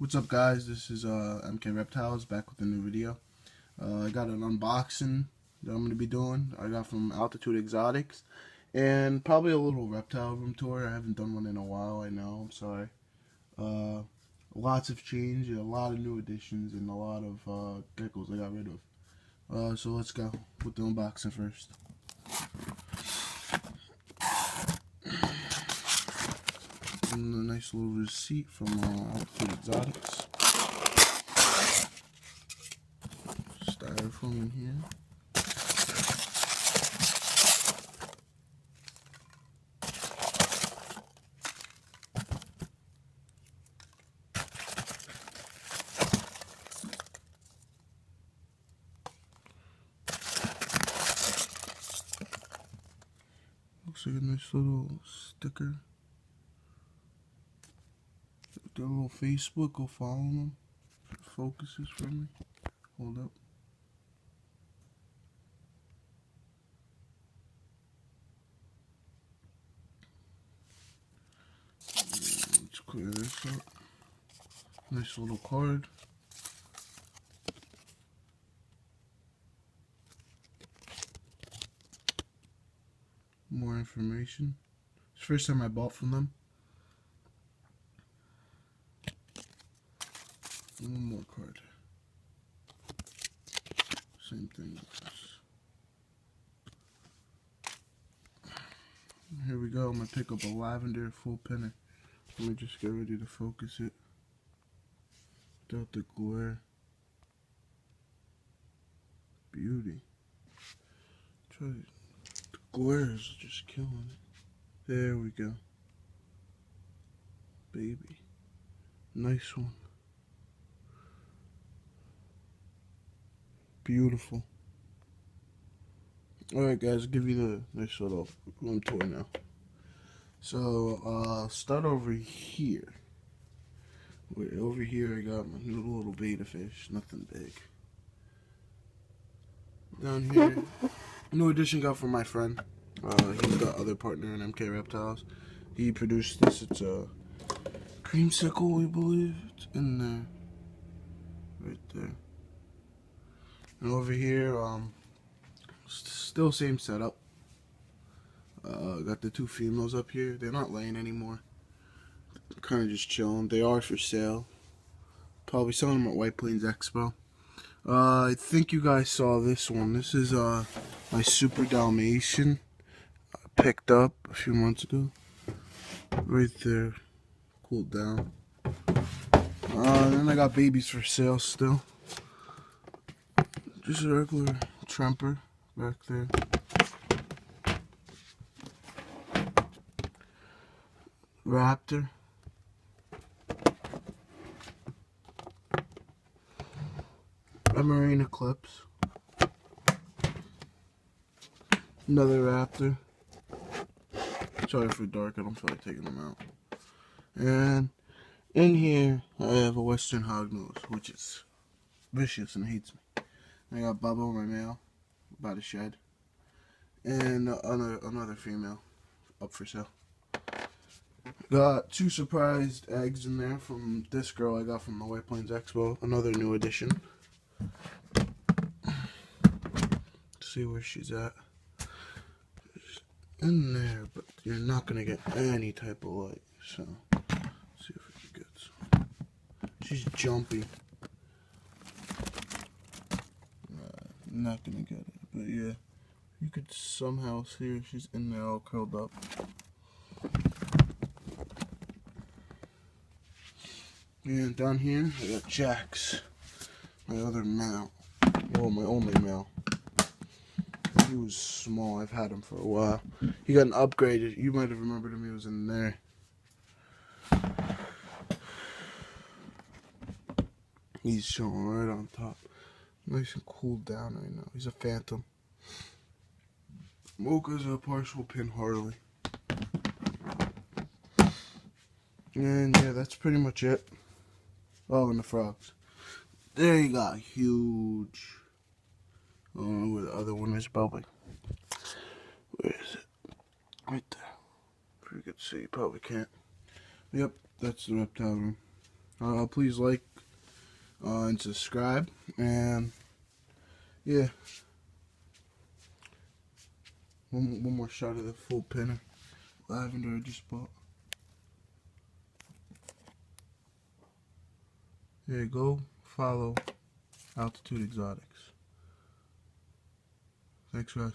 What's up, guys? This is MK Reptiles back with a new video. I got an unboxing that I'm going to be doing. I got from Altitude Exotics, and probably a little reptile room tour. I haven't done one in a while, I know, I'm sorry. Lots have changed, a lot of new additions, and a lot of geckos I got rid of. So let's go with the unboxing first. And a nice little receipt from Altitude Exotics. Styrofoam in here. Looks like a nice little sticker. Their little Facebook, go follow them. If it focuses for me. Hold up. Let's clear this up. Nice little card. More information. It's the first time I bought from them. One more card. Same thing. Here we go. I'm gonna pick up a lavender full pinner. Let me just get ready to focus it without the glare. Beauty. Try it. The glare is just killing it. There we go. Baby. Nice one. Beautiful. Alright, guys, I'll give you the nice little room tour now. So, start over here. Over here I got my little beta fish, nothing big. Down here, new addition got from my friend. He's got other partner in MK Reptiles. He produced this. It's a creamsicle, we believe. It's in there. Right there. And over here, still same setup. Got the two females up here. They're not laying anymore. They're kind of just chilling. They are for sale. Probably selling them at White Plains Expo. I think you guys saw this one. This is my Super Dalmatian. I picked up a few months ago. Right there. Cooled down. Then I got babies for sale still. Just a regular tremper back there. Raptor. A marine eclipse. Another raptor. Sorry for dark, I don't feel like taking them out. And in here I have a western hognose, which is vicious and hates me. I got Bubba, my male, about to shed, and another female up for sale. Got two surprised eggs in there from this girl I got from the White Plains Expo, another new addition. Let's see where she's at. She's in there, but you're not gonna get any type of light, so let's see if we can get some. She's jumpy. Not gonna get it, but yeah, you could somehow see her. She's in there all curled up. And down here I got Jax, my other male. Well, my only male. He was small. I've had him for a while. He got an upgraded. You might have remembered him. He was in there. He's showing right on top. Nice and cooled down right now. He's a phantom. Mocha's a partial pin Harley. And yeah, that's pretty much it. Oh, and the frogs. There you got huge. I don't know where the other one is, probably. Where is it? Right there. If you could see, you probably can't. Yep, that's the reptile room. Please like and subscribe. And yeah, one more shot of the full pinner lavender I just bought. There you go. Follow Altitude Exotics. Thanks, guys.